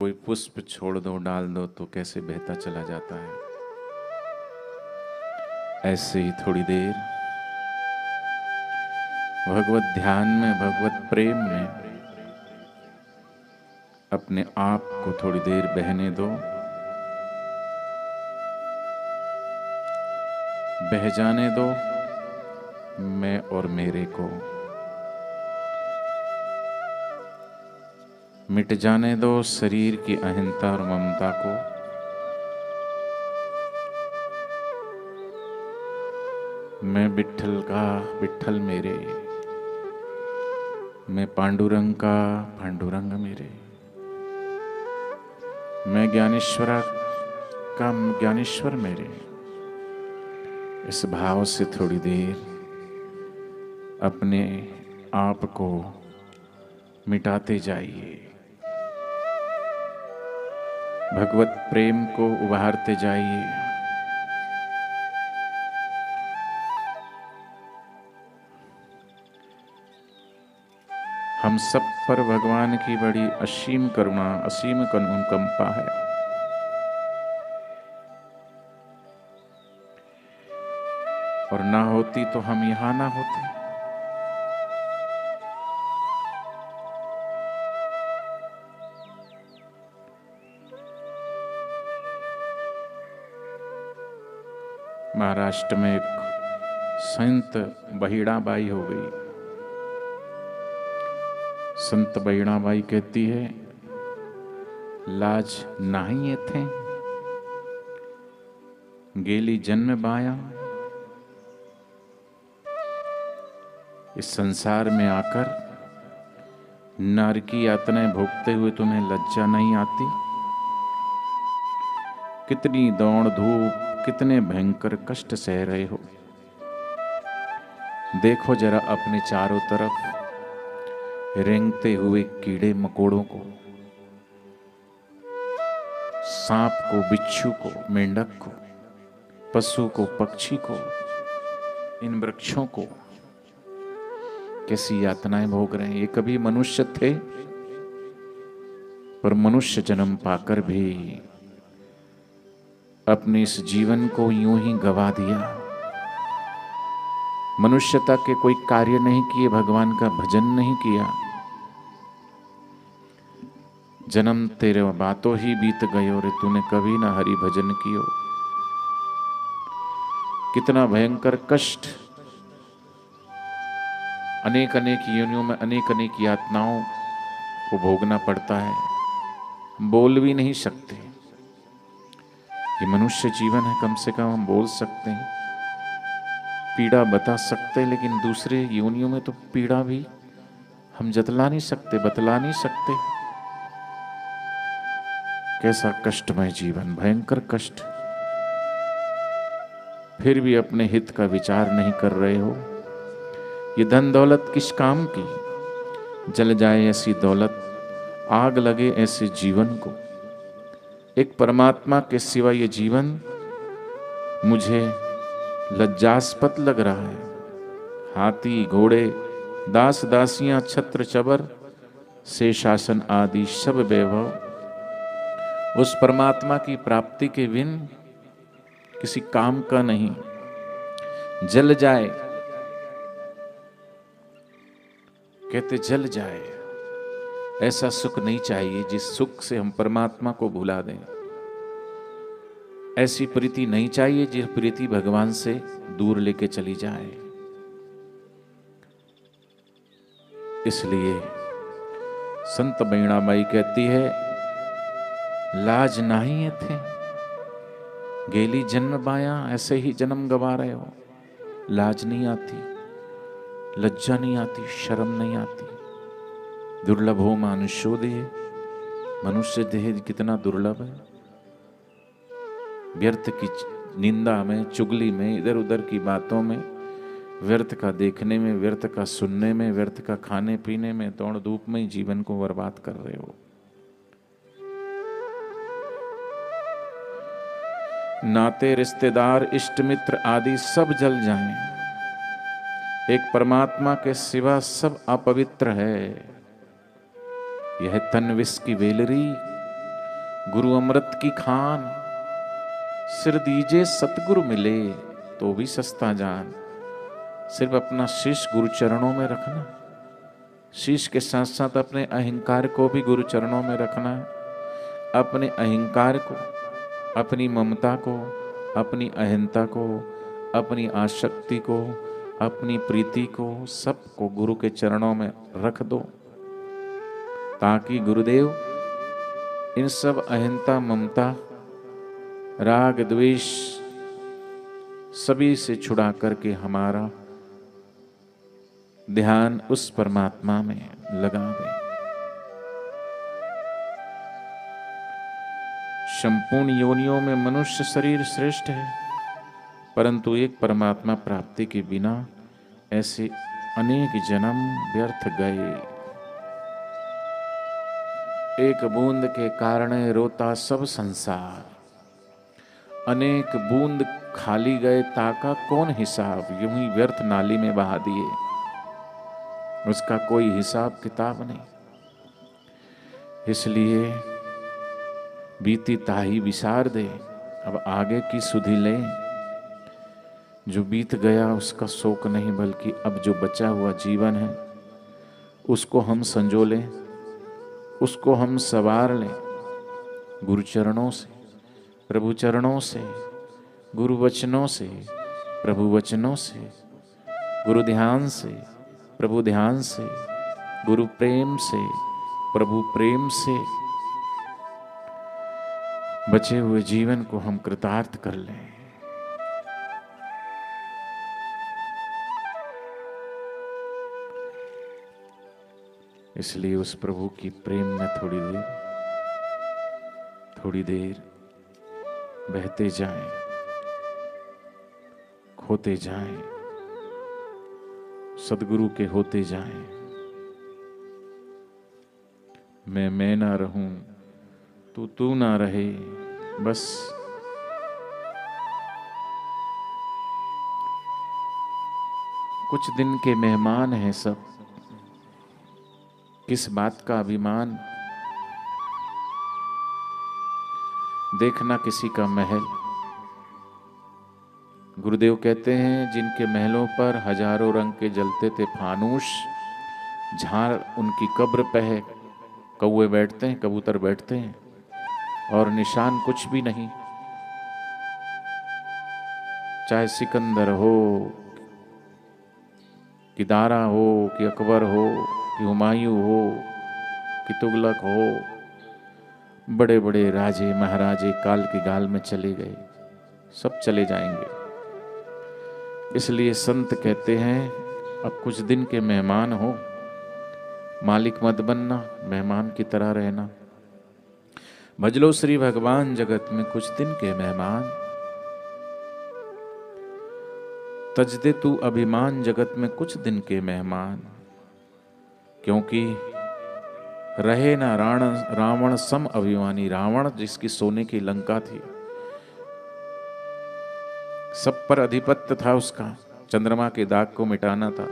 कोई पुष्प छोड़ दो डाल दो तो कैसे बहता चला जाता है, ऐसे ही थोड़ी देर भगवत ध्यान में, भगवत प्रेम में अपने आप को थोड़ी देर बहने दो। बह जाने दो मैं और मेरे को, मिट जाने दो शरीर की अहंता और ममता को। मैं विट्ठल का विट्ठल मेरे, मैं पांडुरंग का पांडुरंग मेरे, मैं ज्ञानेश्वरा का ज्ञानेश्वर मेरे। इस भाव से थोड़ी देर अपने आप को मिटाते जाइए, भगवत प्रेम को उभारते जाइए। हम सब पर भगवान की बड़ी असीम करुणा, असीम अनुकंपा है। और ना होती तो हम यहां ना होते। महाराष्ट्र में एक संत बहिड़ाबाई हो गई। संत बहिड़ाबाई कहती है, लाज नाही थे गेली जन्म बाया। इस संसार में आकर नर की यातनाएं भोगते हुए तुम्हें लज्जा नहीं आती? कितनी दौड़ धूप, कितने भयंकर कष्ट सह रहे हो। देखो जरा अपने चारों तरफ रेंगते हुए कीड़े मकोड़ों को, सांप को, बिच्छू को, मेंढक को, पशु को, पक्षी को, इन वृक्षों को कैसी यातनाएं भोग रहे हैं। ये कभी मनुष्य थे, पर मनुष्य जन्म पाकर भी अपने इस जीवन को यूं ही गवा दिया। मनुष्यता के कोई कार्य नहीं किए, भगवान का भजन नहीं किया। जन्म तेरे बातों ही बीत गयो रे, तूने कभी ना हरि भजन कियो। कितना भयंकर कष्ट, अनेक अनेक योनियों में अनेक अनेक यातनाओं को भोगना पड़ता है। बोल भी नहीं सकते। ये मनुष्य जीवन है, कम से कम हम बोल सकते हैं, पीड़ा बता सकते, लेकिन दूसरे योनियों में तो पीड़ा भी हम जतला नहीं सकते, बतला नहीं सकते। कैसा कष्टमय जीवन, भयंकर कष्ट। फिर भी अपने हित का विचार नहीं कर रहे हो। ये धन दौलत किस काम की? जल जाए ऐसी दौलत, आग लगे ऐसे जीवन को। एक परमात्मा के सिवा ये जीवन मुझे लज्जास्पद लग रहा है। हाथी घोड़े, दास दासियां, छत्र छबर, से शासन आदि सब वैभव उस परमात्मा की प्राप्ति के बिन किसी काम का नहीं। जल जाए, कहते जल जाए, ऐसा सुख नहीं चाहिए जिस सुख से हम परमात्मा को भुला दें। ऐसी प्रीति नहीं चाहिए जिस प्रीति भगवान से दूर लेके चली जाए। इसलिए संत बहिणाबाई कहती है, लाज नाही थे गेली जन्म बाया। ऐसे ही जन्म गवा रहे हो। लाज नहीं आती, लज्जा नहीं आती, शर्म नहीं आती। दुर्लभ हो मानुष्यो देह, मनुष्य देह कितना दुर्लभ है। व्यर्थ की निंदा में, चुगली में, इधर उधर की बातों में, व्यर्थ का देखने में, व्यर्थ का सुनने में, व्यर्थ का खाने पीने में, दौड़ धूप में जीवन को बर्बाद कर रहे हो। नाते, रिश्तेदार, इष्ट मित्र आदि सब जल जाएं। एक परमात्मा के सिवा सब अपवित्र है। यह तन विष की वेलरी, गुरु अमृत की खान, सिर दीजे सतगुरु मिले तो भी सस्ता जान। सिर्फ अपना शीश गुरु चरणों में रखना, शीश के साथ साथ अपने अहंकार को भी गुरु चरणों में रखना है। अपने अहंकार को, अपनी ममता को, अपनी अहंता को, अपनी आसक्ति को, अपनी प्रीति को, सबको गुरु के चरणों में रख दो, ताकि गुरुदेव इन सब अहंता, ममता, राग, द्वेष सभी से छुड़ा करके हमारा ध्यान उस परमात्मा में लगा दें। संपूर्ण योनियों में मनुष्य शरीर श्रेष्ठ है, परंतु एक परमात्मा प्राप्ति के बिना ऐसे अनेक जन्म व्यर्थ गए। एक बूंद के कारण रोता सब संसार, अनेक बूंद खाली गए ताका कौन हिसाब। यूं ही व्यर्थ नाली में बहा दिए, उसका कोई हिसाब किताब नहीं। इसलिए बीती ताही विसार दे, अब आगे की सुधि ले। जो बीत गया उसका शोक नहीं, बल्कि अब जो बचा हुआ जीवन है उसको हम संजो लें, उसको हम सवार लें गुरु चरणों से, प्रभु चरणों से, गुरु वचनों से, प्रभु वचनों से, गुरु ध्यान से, प्रभु ध्यान से, गुरु प्रेम से, प्रभु प्रेम से। बचे हुए जीवन को हम कृतार्थ कर लें। इसलिए उस प्रभु की प्रेम में थोड़ी देर बहते जाएं, खोते जाएं, सदगुरु के होते जाएं। मैं ना रहूं, तू ना रहे, बस कुछ दिन के मेहमान हैं सब, किस बात का अभिमान। देखना किसी का महल, गुरुदेव कहते हैं जिनके महलों पर हजारों रंग के जलते थे फानूस, झाड़ उनकी कब्र पे है, कौवे बैठते हैं, कबूतर बैठते हैं और निशान कुछ भी नहीं। चाहे सिकंदर हो कि दारा हो कि अकबर हो कि हुमायूं हो कि तुगलक हो, बड़े बड़े राजे महाराजे काल के गाल में चले गए, सब चले जाएंगे। इसलिए संत कहते हैं अब कुछ दिन के मेहमान हो, मालिक मत बनना, मेहमान की तरह रहना। भजलो श्री भगवान जगत में कुछ दिन के मेहमान, तज दे तू अभिमान जगत में कुछ दिन के मेहमान। क्योंकि रहे ना रावण सम अभिमानी, रावण जिसकी सोने की लंका थी, सब पर अधिपत्य था उसका, चंद्रमा के दाग को मिटाना था,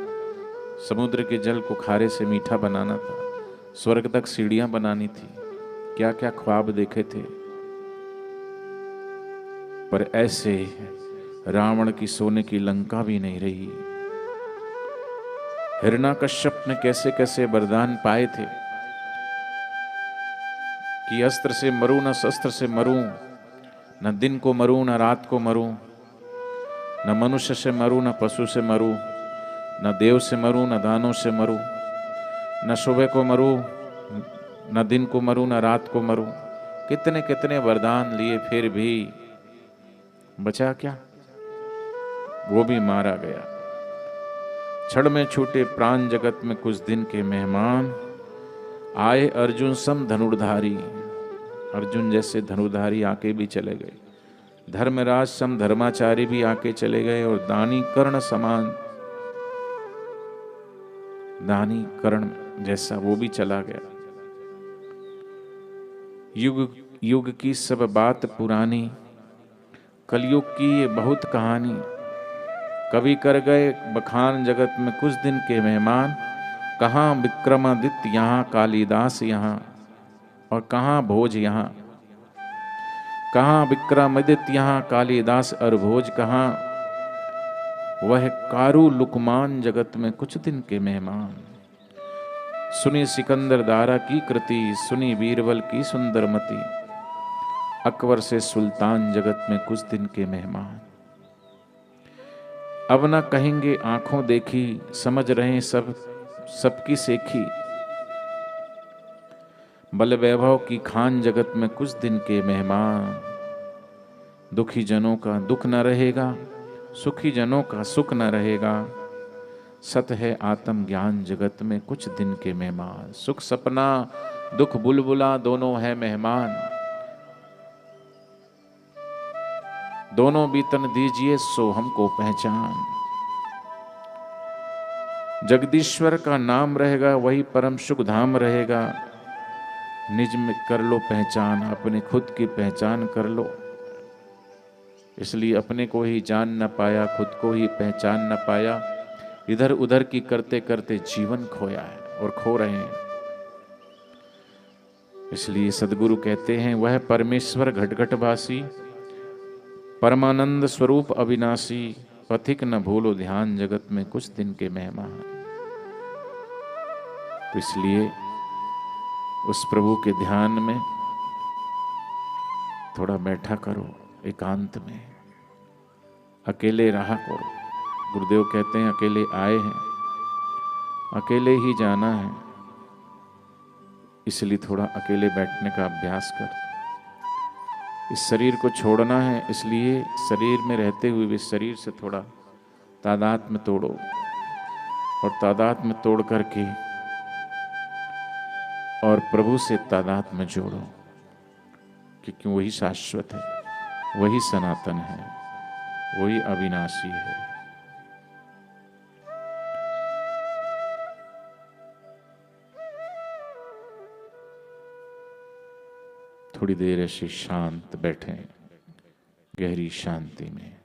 समुद्र के जल को खारे से मीठा बनाना था, स्वर्ग तक सीढ़ियां बनानी थी, क्या क्या ख्वाब देखे थे। पर ऐसे रावण की सोने की लंका भी नहीं रही। हिरण्यकश्यप ने कैसे कैसे वरदान पाए थे कि अस्त्र से मरूं न शस्त्र से मरूं, न दिन को मरूं न रात को मरूं, न मनुष्य से मरूं न पशु से मरूं, न देव से मरूं न दानों से मरूं, न सुबह को मरूं न दिन को मरूं न रात को मरूं। कितने कितने वरदान लिए, फिर भी बचा क्या? वो भी मारा गया। क्षण में छूटे प्राण जगत में कुछ दिन के मेहमान, आए अर्जुन सम धनुर्धारी। अर्जुन जैसे धनुर्धारी आके भी चले गए, धर्मराज सम धर्माचारी भी आके चले गए, और दानी कर्ण समान, दानी कर्ण जैसा वो भी चला गया। युग युग की सब बात पुरानी, कलयुग की ये बहुत कहानी। कवि कर गए बखान जगत में कुछ दिन के मेहमान, कहाँ विक्रमादित्य यहाँ, कालिदास यहाँ, और कहाँ भोज यहाँ। कहाँ विक्रमादित्य, यहाँ कालिदास अरभोज, कहाँ वह कारू लुकमान, जगत में कुछ दिन के मेहमान। सुनी सिकंदर दारा की कृति, सुनी बीरबल की सुंदरमति, अकबर से सुल्तान, जगत में कुछ दिन के मेहमान। अब न कहेंगे आंखों देखी, समझ रहे सब सबकी सेखी, बल वैभव की खान, जगत में कुछ दिन के मेहमान। दुखी जनों का दुख न रहेगा, सुखी जनों का सुख न रहेगा, सत है आत्म ज्ञान, जगत में कुछ दिन के मेहमान। सुख सपना दुख बुलबुला दोनों है मेहमान, दोनों बीतन दीजिए सो हमको पहचान। जगदीश्वर का नाम रहेगा, वही परम सुख धाम रहेगा। निज में कर लो पहचान, अपने खुद की पहचान कर लो। इसलिए अपने को ही जान न पाया, खुद को ही पहचान न पाया, इधर उधर की करते करते जीवन खोया है और खो रहे हैं। इसलिए सदगुरु कहते हैं, वह परमेश्वर घटघटवासी, परमानंद स्वरूप अविनाशी, पथिक न भूलो ध्यान, जगत में कुछ दिन के मेहमान। तो इसलिए उस प्रभु के ध्यान में थोड़ा बैठा करो, एकांत में अकेले रहा करो। गुरुदेव कहते हैं अकेले आए हैं, अकेले ही जाना है, इसलिए थोड़ा अकेले बैठने का अभ्यास कर। इस शरीर को छोड़ना है, इसलिए शरीर में रहते हुए भी शरीर से थोड़ा तादात्म्य तोड़ो, और तादात्म्य तोड़ करके और प्रभु से तादात्म्य जोड़ो, क्योंकि वही शाश्वत है, वही सनातन है, वही अविनाशी है। थोड़ी देर ऐसे शांत बैठें, गहरी शांति में।